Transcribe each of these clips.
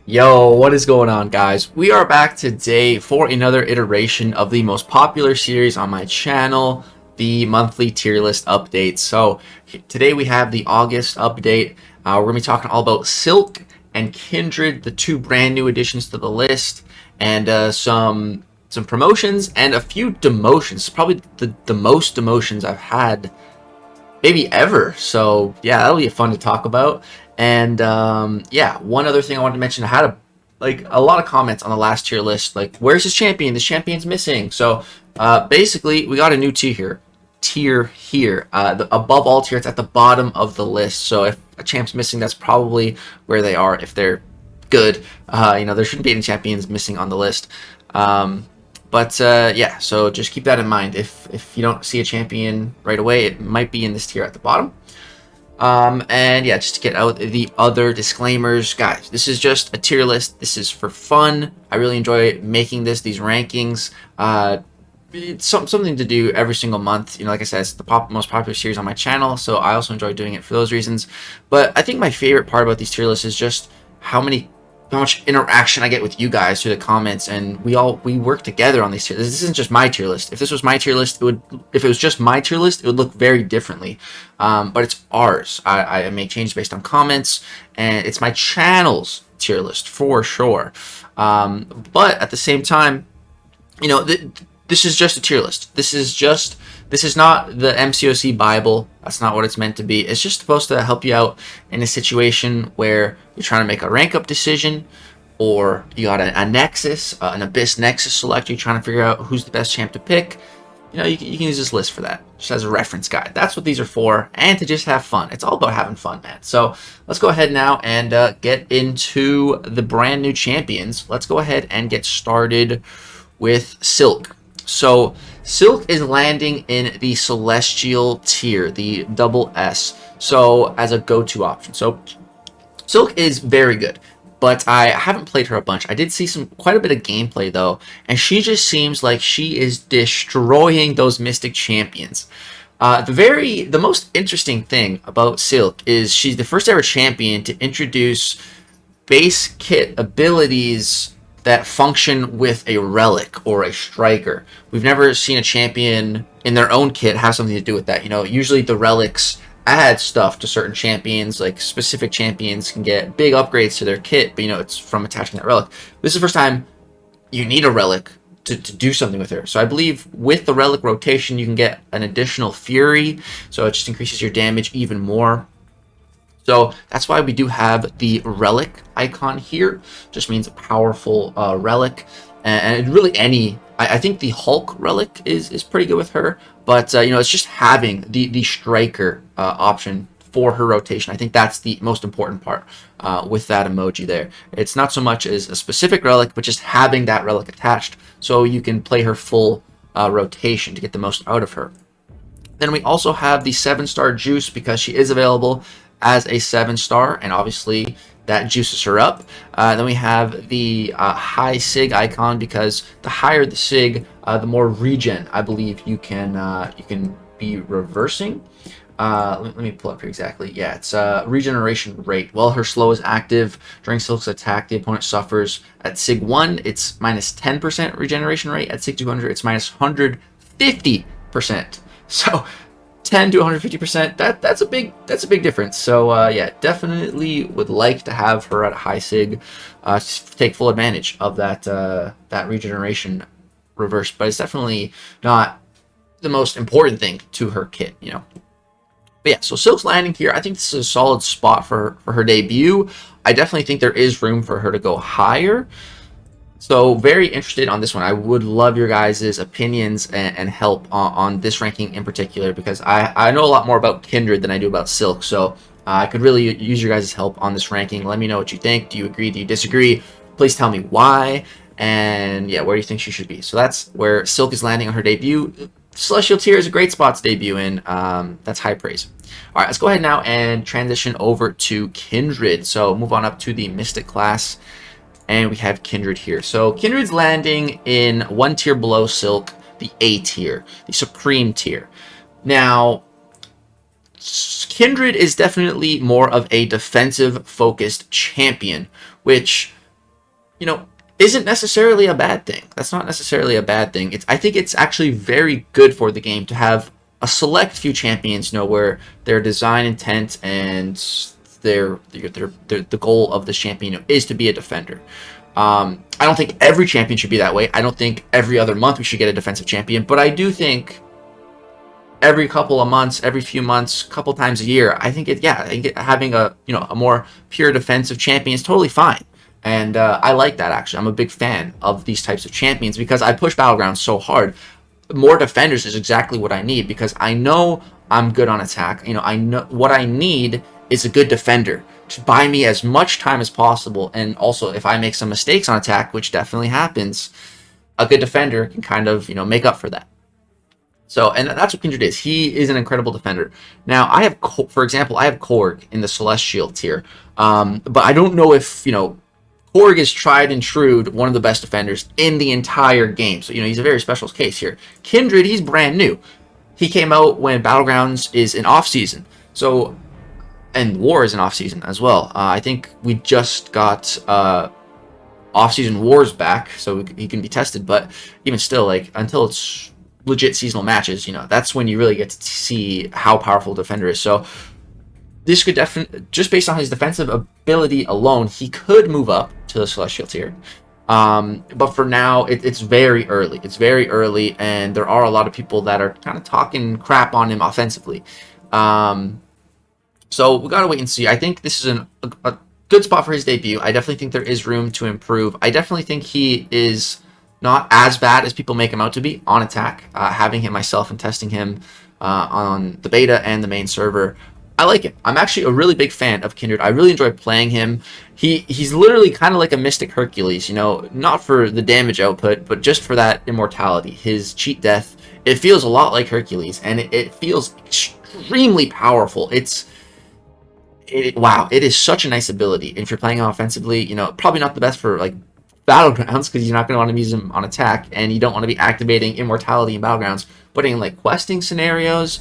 Yo, what is going on, guys? We are back today for another iteration of the most popular series on my channel, the monthly tier list updates. So today we have the August update. We're going to be talking all about Silk and Kindred, the two brand new additions to the list, and some promotions and a few demotions. Probably the most demotions I've had maybe ever. So yeah, that'll be fun to talk about. And yeah, one other thing I wanted to mention, I had a lot of comments on the last tier list, like, where's his champion? This champion's missing. So basically, we got a new tier here. Above all tier, it's at the bottom of the list. So if a champ's missing, that's probably where they are. If they're good, there shouldn't be any champions missing on the list. Yeah, so just keep that in mind. If you don't see a champion right away, it might be in this tier at the bottom. And yeah, just to get out the other disclaimers, guys, this is just a tier list. This is for fun. I really enjoy making these rankings. It's something to do every single month. Like I said, it's the most popular series on my channel, so I also enjoy doing it for those reasons. But I think my favorite part about these tier lists is just how much interaction I get with you guys through the comments, and we work together on these tier lists. This isn't just my tier list. If this was my tier list, if it was just my tier list, it would look very differently. But it's ours. I make changes based on comments, and it's my channel's tier list for sure. But at the same time, this is just a tier list. This is not the MCOC Bible. That's not what it's meant to be. It's just supposed to help you out in a situation where you're trying to make a rank up decision, or you got a Nexus, an Abyss Nexus select. You're trying to figure out who's the best champ to pick. You can use this list for that, just as a reference guide. That's what these are for, and to just have fun. It's all about having fun, man. So let's go ahead now and get into the brand new champions. Let's go ahead and get started with Silk. So Silk is landing in the Celestial tier, the double S, so as a go-to option. So Silk is very good, but I haven't played her a bunch. I did see quite a bit of gameplay though, and she just seems like she is destroying those Mystic champions. The most interesting thing about Silk is she's the first ever champion to introduce base kit abilities that function with a relic or a striker. We've never seen a champion in their own kit have something to do with that. Usually the relics add stuff to certain champions, like specific champions can get big upgrades to their kit, but it's from attaching that relic. This is the first time you need a relic to do something with her. So I believe with the relic rotation, you can get an additional Fury, so it just increases your damage even more. So that's why we do have the relic icon here. Just means a powerful relic, and really I think the Hulk relic is pretty good with her, but it's just having the striker option for her rotation. I think that's the most important part with that emoji there. It's not so much as a specific relic, but just having that relic attached, so you can play her full rotation to get the most out of her. Then we also have the 7-star juice, because she is available as a 7-star, and obviously that juices her up. Then we have the high sig icon, because the higher the sig, the more regen I believe you can be reversing. Let me pull up here exactly. Yeah, it's regeneration rate. While her slow is active during Silk's attack, the opponent suffers. At sig 1, it's minus 10% regeneration rate. At sig 200, it's minus 150%. So 10 to 150%, that's a big difference. So yeah, definitely would like to have her at a high sig to take full advantage of that regeneration reverse, but it's definitely not the most important thing to her kit. But yeah, so Silk's landing here. I think this is a solid spot for her debut. I definitely think there is room for her to go higher. So very interested on this one. I would love your guys' opinions and help on this ranking in particular, because I know a lot more about Kindred than I do about Silk. So I could really use your guys' help on this ranking. Let me know what you think. Do you agree? Do you disagree? Please tell me why. And yeah, where do you think she should be? So that's where Silk is landing on her debut. Celestial tier is a great spot to debut in. That's high praise. All right, let's go ahead now and transition over to Kindred. So move on up to the Mystic class. And we have Kindred here. So Kindred's landing in one tier below Silk, the A tier, the Supreme tier. Now, Kindred is definitely more of a defensive-focused champion, which you know, isn't necessarily a bad thing. That's not necessarily a bad thing. I think it's actually very good for the game to have a select few champions, you know, where their design intent and the goal of the champion, you know, is to be a defender. I don't think every champion should be that way. I don't think every other month we should get a defensive champion, but I do think every couple of months, every few months, couple times a year, I think having a, you know, a more pure defensive champion is totally fine. And I like that, actually. I'm a big fan of these types of champions because I push Battlegrounds so hard. More defenders is exactly what I need because I know I'm good on attack. You know, I know what I need is a good defender to buy me as much time as possible. And also, if I make some mistakes on attack, which definitely happens, a good defender can kind of, you know, make up for that. So, and that's what Kindred is. He is an incredible defender. Now, I have, for example, I have Korg in the Celestial tier. But I don't know if, you know, Korg is tried and true, one of the best defenders in the entire game. So, you know, he's a very special case here. Kindred, he's brand new. He came out when Battlegrounds is in off-season. So, and War is in off-season as well. I think we just got off-season Wars back, so he can be tested. But even still, like, until it's legit seasonal matches, you know, that's when you really get to see how powerful a defender is. So, this could definitely, just based on his defensive ability alone, he could move up to the Celestial tier. But for now, it's very early. It's very early, and there are a lot of people that are kind of talking crap on him offensively. So we gotta wait and see. I think this is a good spot for his debut. I definitely think there is room to improve. I definitely think he is not as bad as people make him out to be on attack. Having him myself and testing him on the beta and the main server, I like him. I'm actually a really big fan of Kindred. I really enjoy playing him. He's literally kind of like a Mystic Hercules, you know, not for the damage output, but just for that immortality. His cheat death, it feels a lot like Hercules, and it feels extremely powerful. Wow, it is such a nice ability. If you're playing him offensively, you know, probably not the best for like Battlegrounds because you're not going to want to use him on attack, and you don't want to be activating immortality in Battlegrounds. But in like questing scenarios,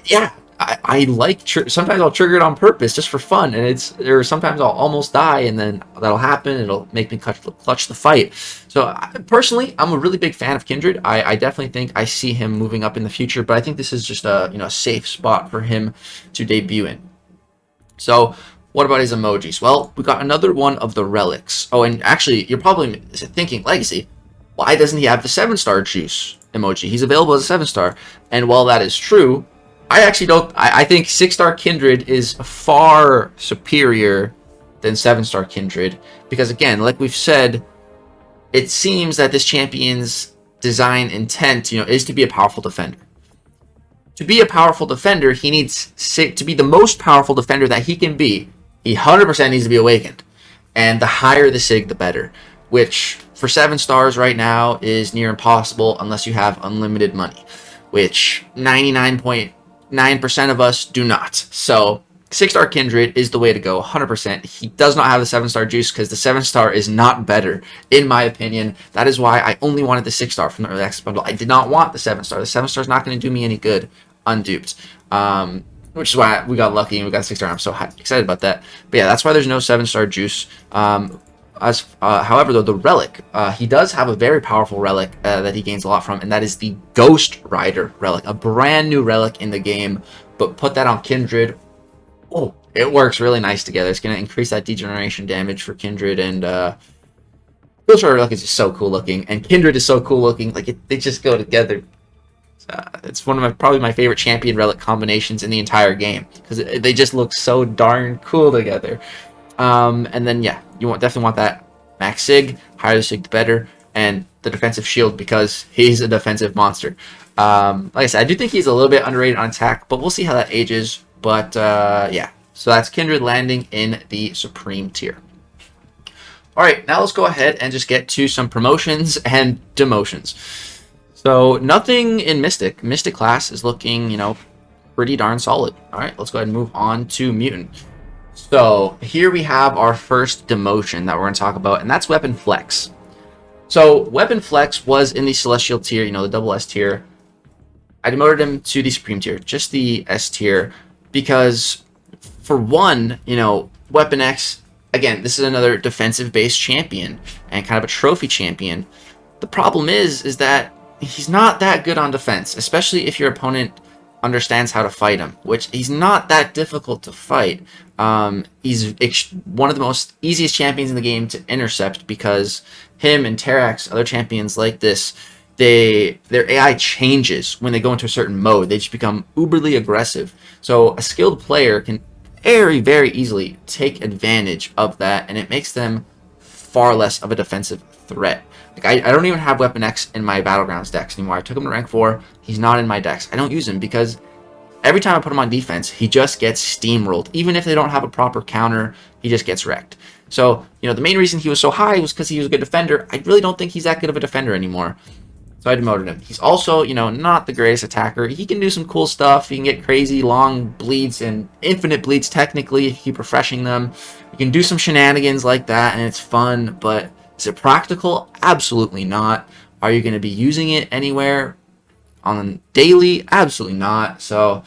yeah. I like, sometimes I'll trigger it on purpose just for fun, and or sometimes I'll almost die, and then that'll happen. It'll make me clutch the fight. So personally, I'm a really big fan of Kindred. I definitely think I see him moving up in the future, but I think this is just a, you know, a safe spot for him to debut in. So what about his emojis? Well, we got another one of the relics. Oh, and actually, you're probably thinking, Legacy, why doesn't he have the 7-star juice emoji? He's available as a 7-star, and while that is true, I actually don't. I think 6-star Kindred is far superior than 7-star Kindred because, again, like we've said, it seems that this champion's design intent, you know, is to be a powerful defender. To be a powerful defender, he needs to be the most powerful defender that he can be. He 100% needs to be awakened, and the higher the sig, the better. Which for 7 stars right now is near impossible unless you have unlimited money, which 99.9% of us do not. So 6-star Kindred is the way to go, 100%. He does not have the 7-star juice because the 7-star is not better, in my opinion. That is why I only wanted the 6-star from the early access bundle. I did not want the 7-star. The 7-star is not going to do me any good, unduped. Which is why we got lucky and we got 6-star. I'm so excited about that. But yeah, that's why there's no 7-star juice. However, though, the relic, he does have a very powerful relic that he gains a lot from, and that is the Ghost Rider relic, a brand new relic in the game. But put that on Kindred, oh, it works really nice together. It's going to increase that degeneration damage for Kindred, and Ghost Rider relic is just so cool looking, and Kindred is so cool looking. Like they just go together. It's one of probably my favorite champion relic combinations in the entire game because they just look so darn cool together. And then yeah, you definitely want that max sig, higher the sig the better, and the defensive shield because he's a defensive monster. Like I said, I do think he's a little bit underrated on attack, but we'll see how that ages. But yeah, so that's Kindred landing in the Supreme tier. Alright, now let's go ahead and just get to some promotions and demotions. So nothing in Mystic. Mystic class is looking, you know, pretty darn solid. Alright, let's go ahead and move on to Mutant. So here we have our first demotion that we're going to talk about, and that's Weapon Flex. So Weapon Flex was in the Celestial tier, you know, the double S tier. I demoted him to the Supreme tier, just the S tier, because for one, you know, Weapon X again, this is another defensive-based champion and kind of a trophy champion. The problem is that he's not that good on defense, especially if your opponent understands how to fight him, which he's not that difficult to fight. He's one of the most easiest champions in the game to intercept because him and Terax, other champions like this, their AI changes when they go into a certain mode. They just become uberly aggressive. So a skilled player can very, very easily take advantage of that, and it makes them far less of a defensive threat. Like I don't even have Weapon X in my Battlegrounds decks anymore. I took him to rank 4. He's not in my decks. I don't use him because every time I put him on defense, he just gets steamrolled. Even if they don't have a proper counter, he just gets wrecked. So, the main reason he was so high was because he was a good defender. I really don't think he's that good of a defender anymore. So I demoted him. He's also, not the greatest attacker. He can do some cool stuff. He can get crazy long bleeds and infinite bleeds technically if you keep refreshing them. You can do some shenanigans like that and it's fun, but is it practical? Absolutely not. Are you going to be using it anywhere on daily? Absolutely not. So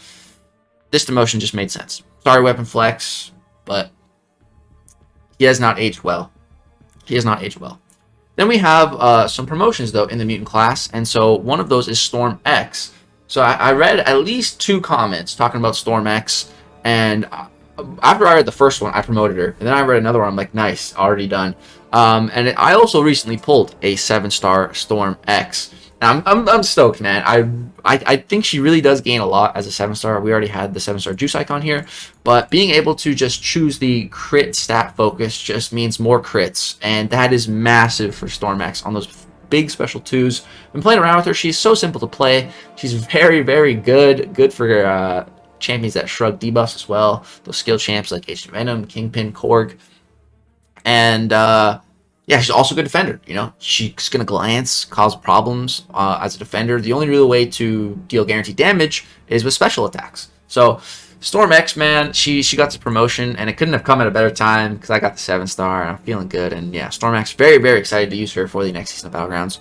this demotion just made sense. Sorry, Weapon Flex, but he has not aged well. He has not aged well. Then we have some promotions, though, in the mutant class, and so one of those is Storm X. So I read at least 2 comments talking about Storm X, and after I read the first one, I promoted her, and then I read another one, I'm like, nice, already done. And I also recently pulled a 7-star Storm X. I'm stoked, man. I think she really does gain a lot as a 7-star. We already had the 7-star juice icon here, but being able to just choose the crit stat focus just means more crits, and that is massive for Storm X on those big special 2s. Been playing around with her. She's so simple to play. She's very, very good. Good for champions that shrug debuffs as well. Those skill champs like Agent Venom, Kingpin, Korg, and yeah, she's also a good defender. She's going to glance, cause problems as a defender. The only real way to deal guaranteed damage is with special attacks. So Storm X, man, she got the promotion, and it couldn't have come at a better time because I got the 7-star, and I'm feeling good. And yeah, Storm X, very, very excited to use her for the next season of Battlegrounds.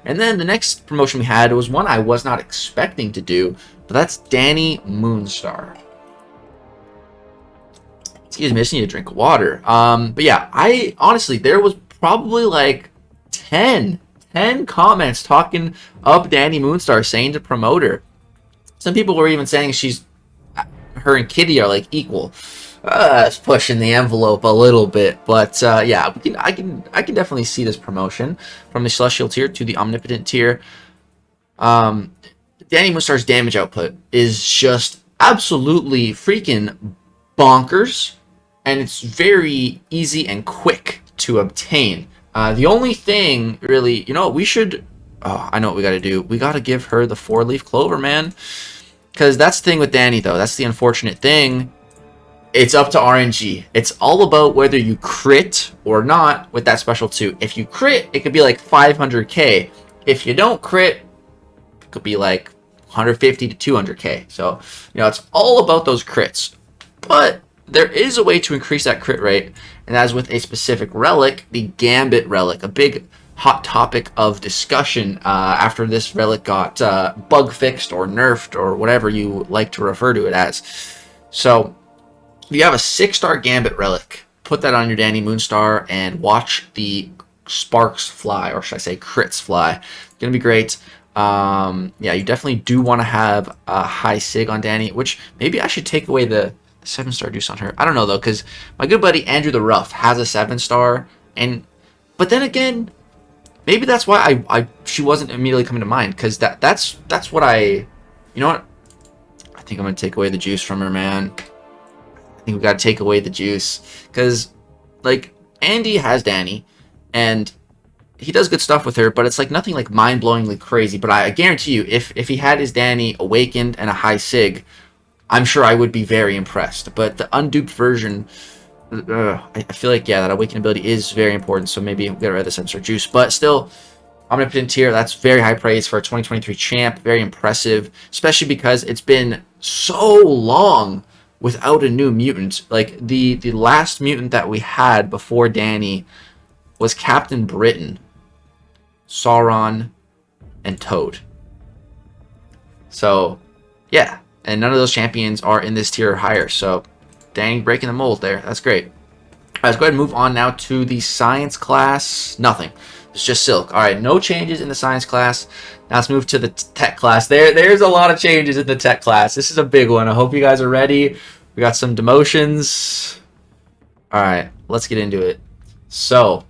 And then the next promotion we had was one I was not expecting to do, but that's Danny Moonstar. Excuse me, I just need a drink of water. But yeah, honestly, there was probably like 10 comments talking up Danny Moonstar, saying to promote her. Some people were even saying her and Kitty are like equal. It's pushing the envelope a little bit, but yeah, I can definitely see this promotion from the Celestial tier to the Omnipotent tier. Danny Moonstar's damage output is just absolutely freaking bonkers, and it's very easy and quick to obtain. The only thing really, we should, I know what we got to do. We got to give her the 4-leaf clover, man, because that's the thing with Danny, though. That's the unfortunate thing. It's up to RNG. It's all about whether you crit or not with that special 2. If you crit, it could be like 500k. If you don't crit, it could be like 150 to 200k. So it's all about those crits. But there is a way to increase that crit rate, and that is with a specific relic, the Gambit relic, a big hot topic of discussion after this relic got bug fixed or nerfed or whatever you like to refer to it as. So if you have a 6-star Gambit relic, put that on your Danny Moonstar and watch the sparks fly, or should I say crits fly. It's going to be great. Yeah, you definitely do want to have a high sig on Danny, which maybe I should take away the 7-star juice on her. I don't know though, because my good buddy Andrew the Rough has a 7-star, but then again, maybe that's why she wasn't immediately coming to mind, because that's what you know what? I think I'm gonna take away the juice from her, man. I think we gotta take away the juice, because like Andy has Danny, and he does good stuff with her, but it's like nothing like mind-blowingly crazy. But I guarantee you, if he had his Danny awakened and a high sig, I'm sure I would be very impressed. But the unduped version, I feel like, yeah, that awakening ability is very important. So maybe we'll get rid of the 7-star juice. But still, Omnipotent tier, that's very high praise for a 2023 champ. Very impressive, especially because it's been so long without a new mutant. Like, the last mutant that we had before Danny was Captain Britain, Sauron, and Toad. So, yeah. And none of those champions are in this tier or higher. So, Danny breaking the mold there. That's great. Let's go ahead and move on now to the science class. Nothing. It's just silk. All right, no changes in the science class. Now let's move to the tech class. There's a lot of changes in the tech class. This is a big one. I hope you guys are ready. We got some demotions. All right, let's get into it. So,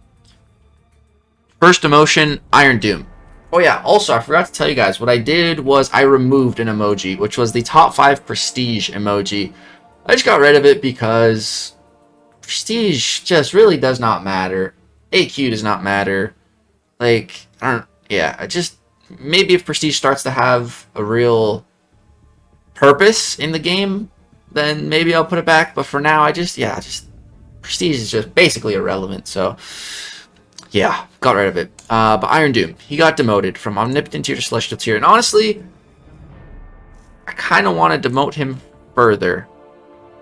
first demotion, Iron Doom. Oh yeah, also I forgot to tell you guys, what I did was I removed an emoji, which was the top 5 prestige emoji. I just got rid of it because prestige just really does not matter. AQ does not matter. Like, I just, maybe if prestige starts to have a real purpose in the game, then maybe I'll put it back. But for now, prestige is just basically irrelevant. So, yeah, got rid of it. But Iron Doom, he got demoted from Omnipotent tier to Celestial tier. And honestly, I kind of want to demote him further.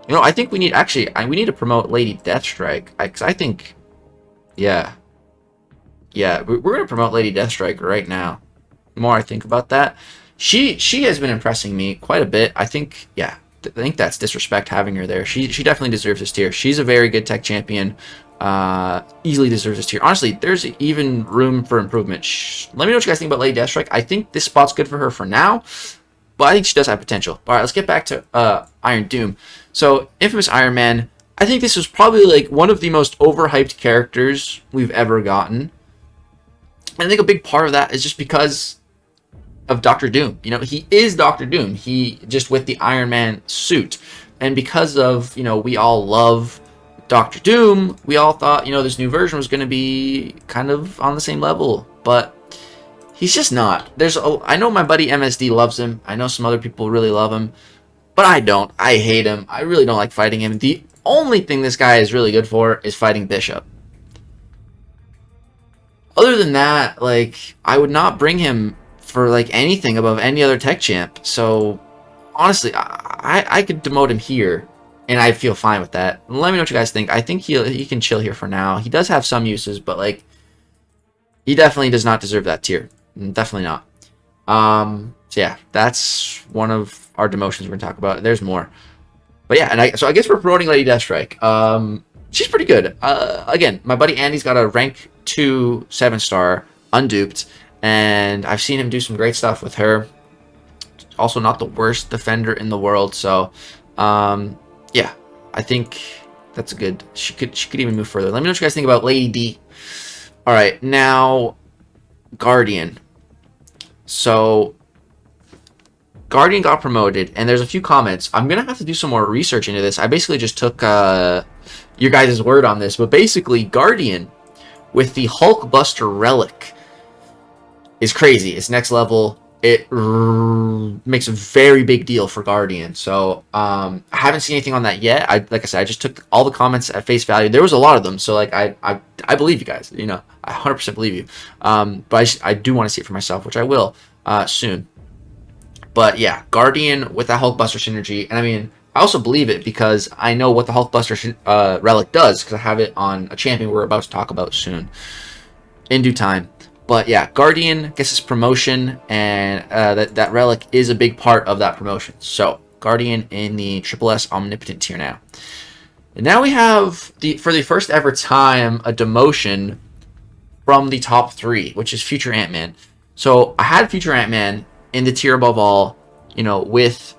You know, I think we need, we need to promote Lady Deathstrike. Because I think, yeah, we're going to promote Lady Deathstrike right now. The more I think about that, she has been impressing me quite a bit. I think, yeah, I think that's disrespect having her there. She definitely deserves this tier. She's a very good tech champion. Easily deserves this tier. Honestly, there's even room for improvement. Let me know what you guys think about Lady Deathstrike. I think this spot's good for her for now, but I think she does have potential. All right, let's get back to Iron Doom. So, Infamous Iron Man, I think this was probably like one of the most overhyped characters we've ever gotten. And I think a big part of that is just because of Dr. Doom. You know, he is Dr. Doom. He just with the Iron Man suit. And because of, you know, we all love Dr. Doom, we all thought, you know, this new version was going to be kind of on the same level. But he's just not. I know my buddy MSD loves him. I know some other people really love him. But I don't. I hate him. I really don't like fighting him. The only thing this guy is really good for is fighting Bishop. Other than that, like, I would not bring him for, like, anything above any other tech champ. So, honestly, I could demote him here, and I feel fine with that. Let me know what you guys think. I think he can chill here for now. He does have some uses, but, like, he definitely does not deserve that tier. Definitely not. So, yeah, that's one of our demotions we're going to talk about. There's more. But, yeah, so I guess we're promoting Lady Deathstrike. She's pretty good. Again, my buddy Andy's got a rank 2 7-star, unduped, and I've seen him do some great stuff with her. Also not the worst defender in the world, so yeah, I think that's a good, she could even move further. Let me know what you guys think about Lady D. Alright, now Guardian. So Guardian got promoted, and there's a few comments. I'm gonna have to do some more research into this. I basically just took your guys' word on this, but basically Guardian with the Hulkbuster relic is crazy. It's next level. It makes a very big deal for Guardian. So I haven't seen anything on that yet. Like I said, I just took all the comments at face value. There was a lot of them, so like I believe you guys. You know, I 100% believe you. But I do want to see it for myself, which I will soon. But yeah, Guardian with that Hulkbuster synergy, and I mean, I also believe it because I know what the Hulkbuster relic does because I have it on a champion we're about to talk about soon, in due time. But yeah, Guardian gets his promotion, and that relic is a big part of that promotion. So Guardian in the SSS Omnipotent tier now. And now we have, for the first ever time, a demotion from the top 3, which is Future Ant-Man. So I had Future Ant-Man in the tier above all, you know, with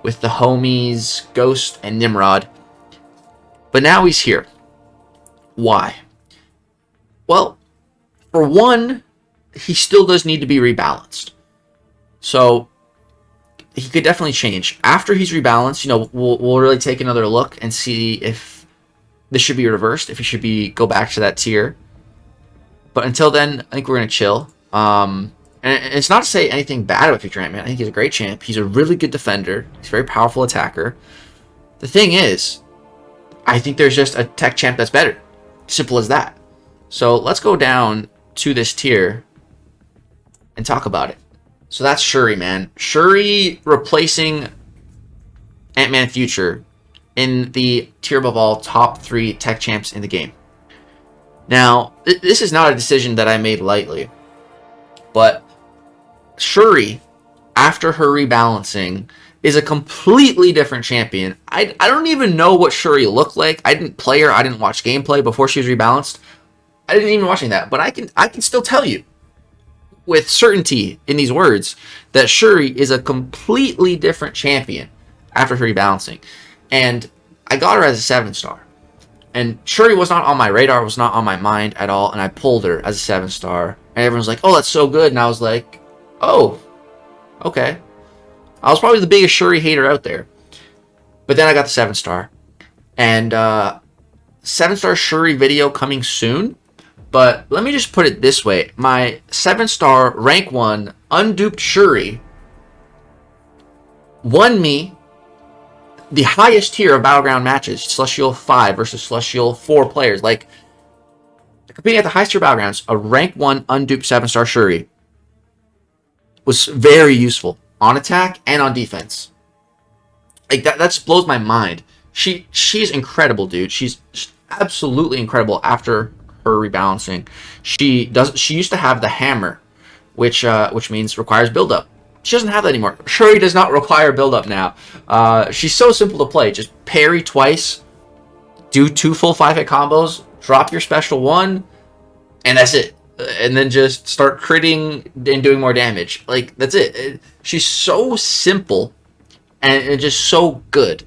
the homies Ghost and Nimrod. But now he's here. Why? Well, for one, he still does need to be rebalanced. So he could definitely change. After he's rebalanced, you know, we'll really take another look and see if this should be reversed, if he should go back to that tier. But until then, I think we're going to chill. And it's not to say anything bad about Future Ant-Man. I think he's a great champ. He's a really good defender. He's a very powerful attacker. The thing is, I think there's just a tech champ that's better. Simple as that. So let's go down to this tier and talk about it. So that's Shuri, man. Shuri replacing Ant-Man Future in the tier above all top 3 tech champs in the game. Now, this is not a decision that I made lightly, but Shuri after her rebalancing is a completely different champion. I don't even know what Shuri looked like. I didn't play her. I didn't watch gameplay before she was rebalanced. I didn't even watching that, but I can still tell you with certainty in these words that Shuri is a completely different champion after her rebalancing. And I got her as a 7-star. And Shuri was not on my radar, was not on my mind at all, and I pulled her as a 7-star. And everyone's like, oh, that's so good. And I was like, oh, okay. I was probably the biggest Shuri hater out there. But then I got the 7-star. And 7-star Shuri video coming soon. But let me just put it this way. My 7-star rank 1 unduped Shuri won me the highest tier of Battleground matches. Celestial 5 versus Celestial 4 players. Like, competing at the highest tier of Battlegrounds, a rank 1 unduped 7-star Shuri was very useful on attack and on defense. Like, that just blows my mind. She's incredible, dude. She's absolutely incredible after her rebalancing. She used to have the hammer, which means requires build-up. She doesn't have that anymore. Shuri does not require build-up now. She's so simple to play. Just parry twice, do 2 full 5-hit combos, drop your special 1, and that's it. And then just start critting and doing more damage. Like, that's it. She's so simple and just so good.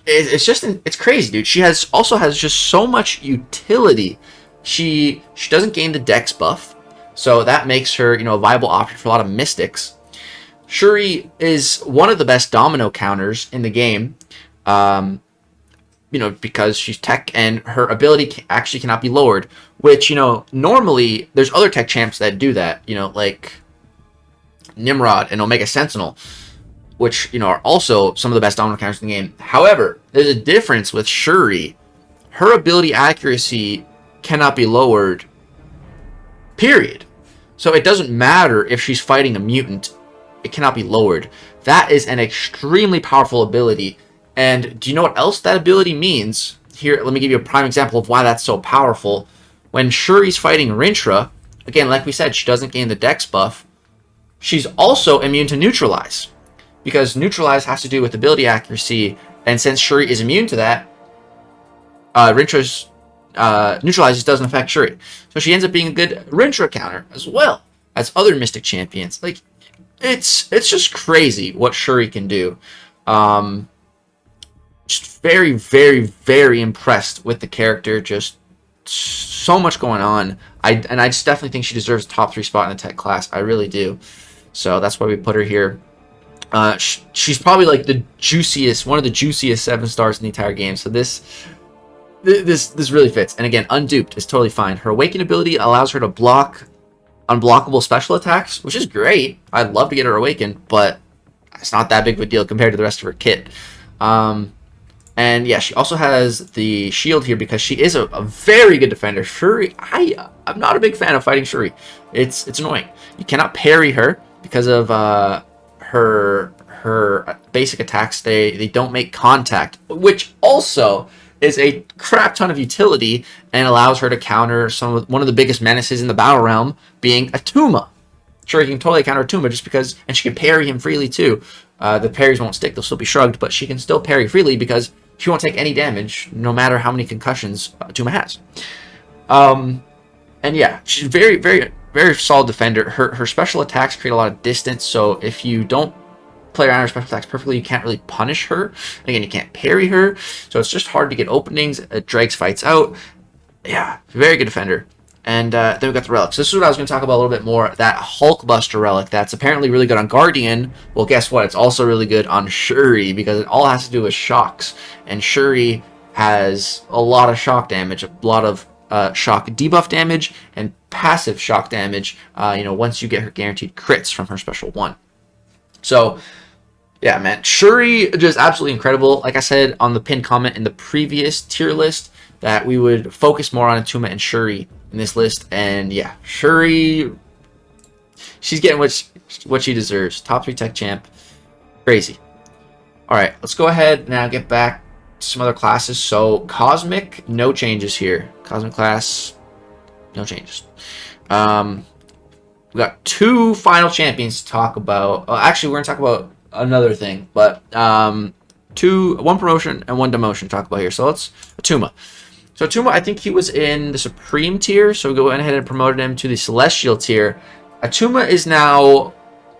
It's crazy, dude. She also has just so much utility. She doesn't gain the dex buff, so that makes her, a viable option for a lot of mystics. Shuri is one of the best domino counters in the game, because she's tech and her ability actually cannot be lowered, which, normally there's other tech champs that do that, like Nimrod and Omega Sentinel, which, are also some of the best domino counters in the game. However, there's a difference with Shuri. Her ability accuracy cannot be lowered, period. So it doesn't matter if she's fighting a mutant. It cannot be lowered. That is an extremely powerful ability. And do you know what else that ability means? Here, let me give you a prime example of why that's so powerful. When Shuri's fighting Rintrah, again, like we said, she doesn't gain the dex buff. She's also immune to neutralize, because neutralize has to do with ability accuracy, and since Shuri is immune to that, Rintrah's neutralize doesn't affect Shuri. So she ends up being a good Rintrah counter as well as other Mystic champions. Like, it's just crazy what Shuri can do. Just very, very, very impressed with the character. Just so much going on. I just definitely think she deserves a top 3 spot in the tech class. I really do. So that's why we put her here. She's probably like one of the juiciest 7-stars in the entire game. So this really fits. And again, unduped is totally fine. Her awaken ability allows her to block unblockable special attacks, which is great. I'd love to get her awakened, but it's not that big of a deal compared to the rest of her kit. And yeah, she also has the shield here because she is a very good defender. Shuri, I'm not a big fan of fighting Shuri. It's annoying. You cannot parry her because of her basic attacks. They don't make contact, which also is a crap ton of utility and allows her to counter one of the biggest menaces in the battle realm, being Atuma. Sure, you can totally counter Atuma just because, and she can parry him freely too. The parries won't stick; they'll still be shrugged, but she can still parry freely because she won't take any damage, no matter how many concussions Atuma has. And yeah, she's very, very, very solid defender. Her special attacks create a lot of distance, so if you don't play around her special attacks perfectly, you can't really punish her. And again, you can't parry her, so it's just hard to get openings. It drags fights out. Yeah, very good defender. And then we got the relics. This is what I was going to talk about a little bit more. That Hulkbuster relic that's apparently really good on Guardian. Well, guess what? It's also really good on Shuri because it all has to do with shocks. And Shuri has a lot of shock damage, a lot of shock debuff damage, and passive shock damage, once you get her guaranteed crits from her special 1. So, yeah, man. Shuri, just absolutely incredible. Like I said on the pinned comment in the previous tier list, that we would focus more on Atuma and Shuri in this list. And yeah, Shuri, she's getting what she deserves. Top 3 tech champ. Crazy. Alright, let's go ahead now get back to some other classes. So Cosmic, no changes here. Cosmic class, no changes. we got 2 final champions to talk about. Actually, we're gonna talk about another thing, but 1 promotion and 1 demotion to talk about here. So let's Atuma. So Atuma, I think he was in the Supreme tier, so we go ahead and promoted him to the Celestial tier. Atuma is now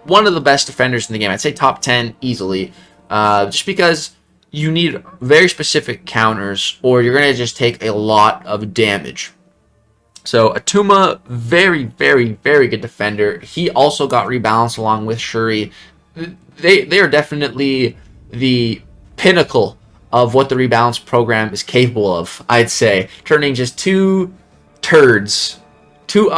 one of the best defenders in the game. I'd say top 10 easily, just because you need very specific counters, or you're gonna just take a lot of damage. So Atuma, very, very, very good defender. He also got rebalanced along with Shuri. They are definitely the pinnacle of what the rebalance program is capable of, I'd say. Turning just 2 turds, 2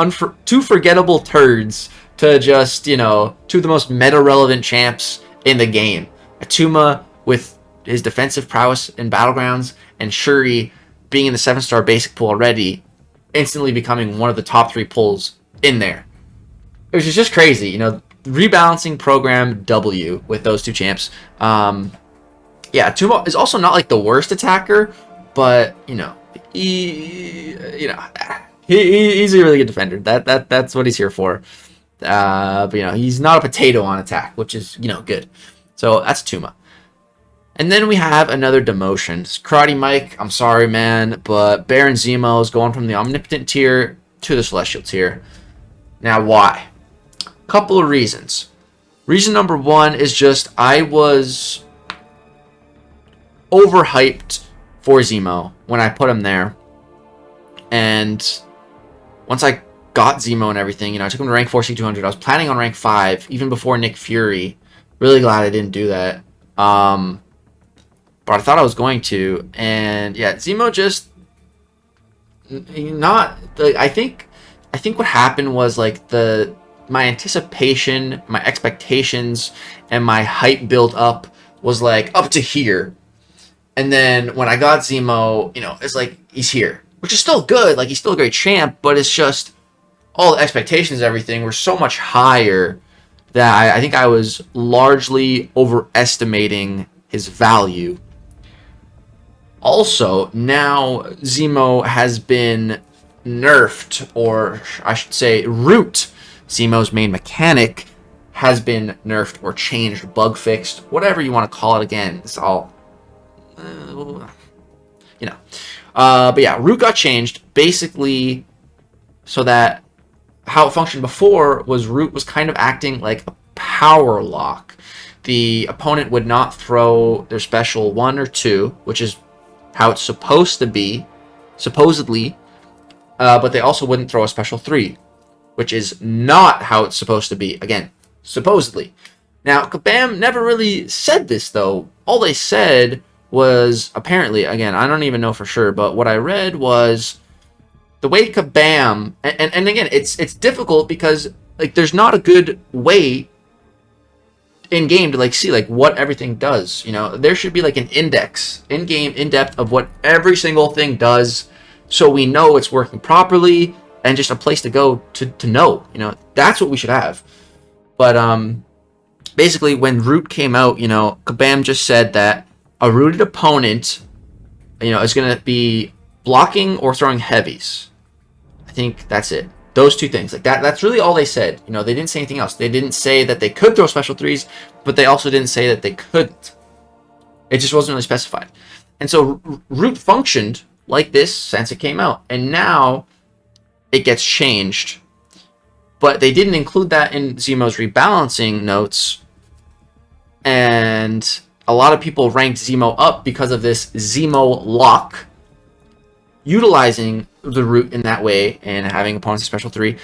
forgettable turds, to just, you know, 2 of the most meta-relevant champs in the game. Atuma with his defensive prowess in Battlegrounds, and Shuri being in the 7-star basic pool already, instantly becoming one of the top 3 pulls in there. It was just crazy, you know, rebalancing program W with those 2 champs. Yeah, Atuma is also not like the worst attacker, but you know, he's a really good defender. That's what he's here for. But you know, he's not a potato on attack, which is, you know, good. So that's Atuma. And then we have another demotion. Karate Mike, I'm sorry, man, but Baron Zemo is going from the Omnipotent tier to the Celestial tier. Now, why? Couple of reasons. Reason number 1 is just I was overhyped for Zemo when I put him there. And once I got Zemo and everything, you know, I took him to rank 4 C200. I was planning on rank 5 even before Nick Fury. Really glad I didn't do that. But I thought I was going to. And yeah, Zemo just not like, I think what happened was like my anticipation, my expectations, and my hype build up was like up to here. And then when I got Zemo, you know, it's like he's here, which is still good. Like, he's still a great champ, but it's just all the expectations, everything were so much higher that I think I was largely overestimating his value. Also, now Zemo has been nerfed, or I should say Root, Zemo's main mechanic, has been nerfed or changed, bug fixed, whatever you want to call it. Again, it's all, you know. But yeah, Root got changed basically so that how it functioned before was Root was kind of acting like a power lock. The opponent would not throw their special 1 or 2, which is how it's supposed to be, supposedly, but they also wouldn't throw a special 3, which is not how it's supposed to be. Again, supposedly. Now, Kabam never really said this, though. All they said was, apparently, again, I don't even know for sure, but what I read was the way Kabam, and again, it's difficult because like there's not a good way in game to like see like what everything does. You know, there should be like an index in game, in depth, of what every single thing does, so we know it's working properly, and just a place to go to know. You know, that's what we should have. But basically, when Root came out, you know, Kabam just said that a rooted opponent, you know, is going to be blocking or throwing heavies. I think that's it. Those 2 things. Like that's really all they said. You know, they didn't say anything else. They didn't say that they could throw special 3s, but they also didn't say that they couldn't. It just wasn't really specified. And so Root functioned like this since it came out. And now it gets changed. But they didn't include that in Zemo's rebalancing notes. And a lot of people ranked Zemo up because of this Zemo lock, utilizing the Root in that way and having opponents a special 3.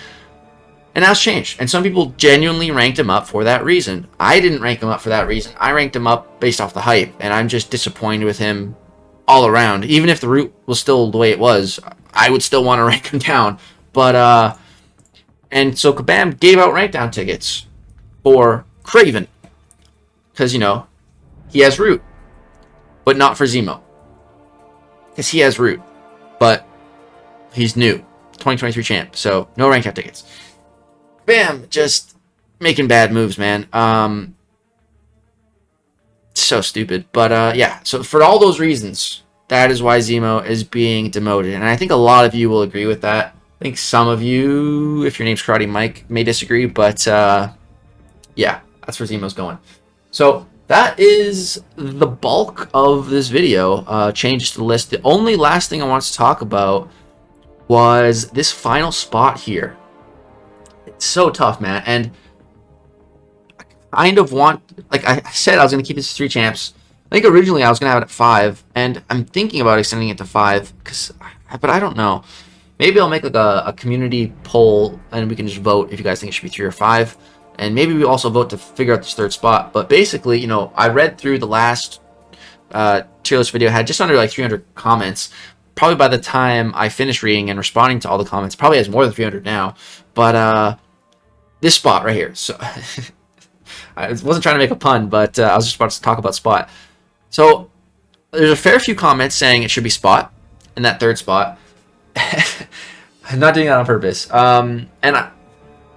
And now it's changed. And some people genuinely ranked him up for that reason. I didn't rank him up for that reason. I ranked him up based off the hype. And I'm just disappointed with him all around. Even if the Root was still the way it was, I would still want to rank him down. But, and so Kabam gave out rank down tickets for Kraven. Because, you know, he has Root. But not for Zemo. Because he has Root. But he's new. 2023 champ. So, no rank down tickets. Bam! Just making bad moves, man. So stupid. But, yeah. So, for all those reasons, that is why Zemo is being demoted. And I think a lot of you will agree with that. think some of you, if your name's Karate Mike, may disagree, but yeah, that's where Zemo's going. So that is the bulk of this video. Changes to the list. The only last thing I wanted to talk about was this final spot here. It's so tough, man, and I kind of want, like I said, I was going to keep this 3 champs. I think originally I was going to have it at 5, and I'm thinking about extending it to 5, but I don't know. Maybe I'll make like a community poll, and we can just vote if you guys think it should be 3 or 5. And maybe we also vote to figure out this 3rd spot. But basically, you know, I read through the last tier list video, had just under like 300 comments. Probably by the time I finish reading and responding to all the comments, probably has more than 300 now. But this spot right here. So I wasn't trying to make a pun, but I was just about to talk about spot. So there's a fair few comments saying it should be spot in that 3rd spot. I'm not doing that on purpose.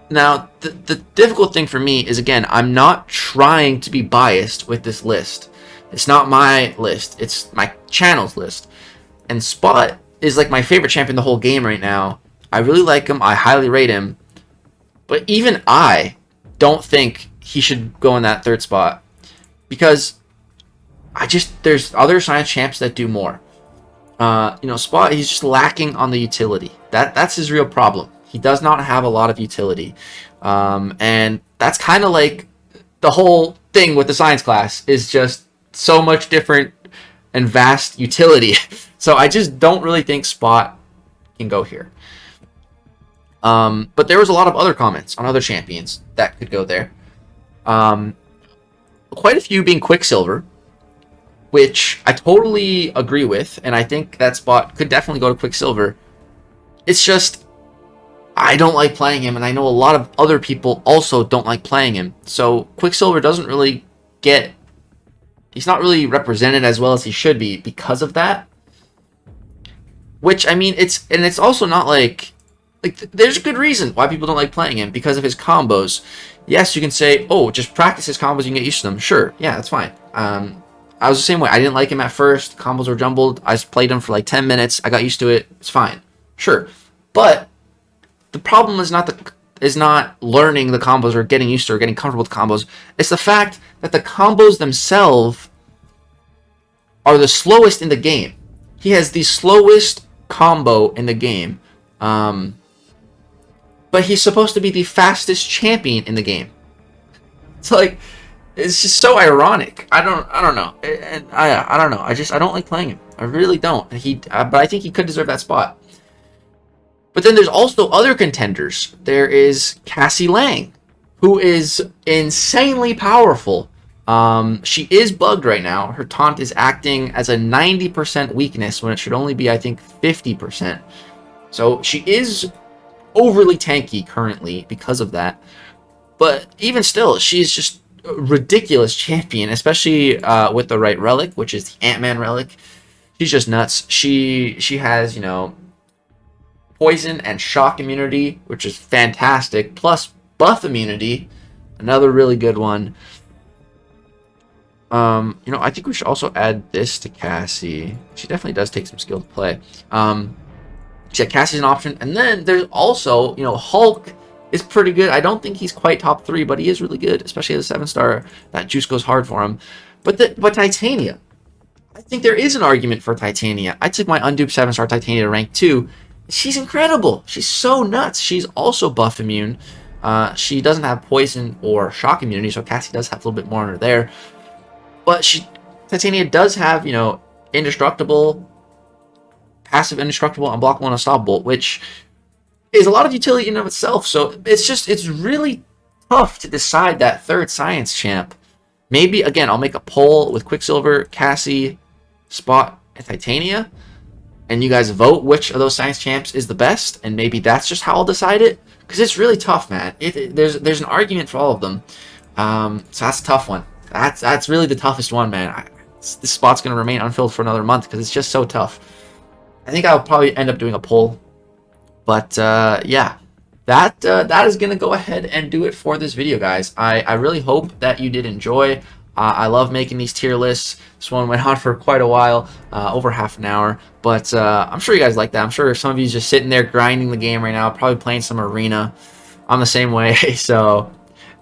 Now, the difficult thing for me is, again, I'm not trying to be biased with this list. It's not my list. It's my channel's list. And Spot is like my favorite champion in the whole game right now. I really like him. I highly rate him. But even I don't think he should go in that 3rd spot. Because there's other science champs that do more. You know, Spot, he's just lacking on the utility. That's his real problem. He does not have a lot of utility. And that's kind of like the whole thing with the science class, is just so much different and vast utility. So I just don't really think Spot can go here. But there was a lot of other comments on other champions that could go there. Quite a few being Quicksilver, which I totally agree with, and I think that Spot could definitely go to Quicksilver. It's just, I don't like playing him, and I know a lot of other people also don't like playing him. So Quicksilver doesn't really get, he's not really represented as well as he should be because of that. Which, I mean, it's also not like there's a good reason why people don't like playing him, because of his combos. Yes, you can say, oh, just practice his combos, you can get used to them. Sure, yeah, that's fine. I was the same way. I didn't like him at first. Combos were jumbled. I played him for like 10 minutes. I got used to it. It's fine. Sure. But the problem is not learning the combos or getting used to or getting comfortable with combos. It's the fact that the combos themselves are the slowest in the game. He has the slowest combo in the game. But he's supposed to be the fastest champion in the game. It's like, it's just so ironic. I don't know. And I don't know. I don't like playing him. I really don't. But I think he could deserve that spot. But then there's also other contenders. There is Cassie Lang, who is insanely powerful. She is bugged right now. Her taunt is acting as a 90% weakness when it should only be, I think, 50%. So she is overly tanky currently because of that. But even still, she's just a ridiculous champion, especially with the right relic, which is the Ant-Man relic. She's just nuts. She has, you know, poison and shock immunity, which is fantastic, plus buff immunity, another really good one. You know, I think we should also add this to Cassie. She definitely does take some skill to play. Yeah, Cassie's an option. And then there's also, you know, Hulk is pretty good. I don't think he's quite top 3, but he is really good, especially as a 7-star. That juice goes hard for him. But Titania, I think there is an argument for Titania. I took my unduped 7-star Titania to rank 2. She's incredible. She's so nuts. She's also buff immune. She doesn't have poison or shock immunity, so Cassie does have a little bit more on her there. But Titania does have, you know, indestructible, passive indestructible, unblockable, and unstoppable, which is a lot of utility in and of itself. So it's really tough to decide that 3rd science champ. Maybe, again, I'll make a poll with Quicksilver, Cassie, Spot, and Titania, and you guys vote which of those science champs is the best, and maybe that's just how I'll decide it, because it's really tough, man. There's an argument for all of them. So that's a tough one. That's really the toughest one, man. This spot's going to remain unfilled for another month because it's just so tough. I think I'll probably end up doing a poll. But yeah, that is going to go ahead and do it for this video, guys. I really hope that you did enjoy. I love making these tier lists. This one went on for quite a while, over half an hour, but I'm sure you guys like that. I'm sure some of you just sitting there grinding the game right now, probably playing some arena. I'm the same way. So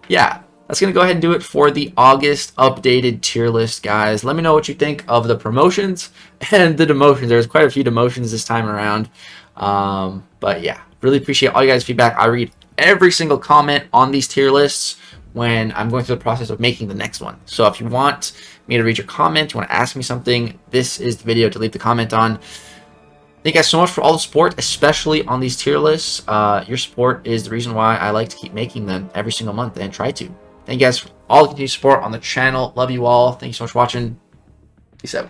yeah, that's going to go ahead and do it for the August updated tier list, guys. Let me know what you think of the promotions and the demotions. There's quite a few demotions this time around. But yeah, really appreciate all you guys' feedback. I read every single comment on these tier lists when I'm going through the process of making the next one. So if you want me to read your comment, you want to ask me something, this is the video to leave the comment on. Thank you guys so much for all the support, especially on these tier lists. Your support is the reason why I like to keep making them every single month and try to. Thank you guys for all the continued support on the channel. Love you all. Thank you so much for watching. Peace out.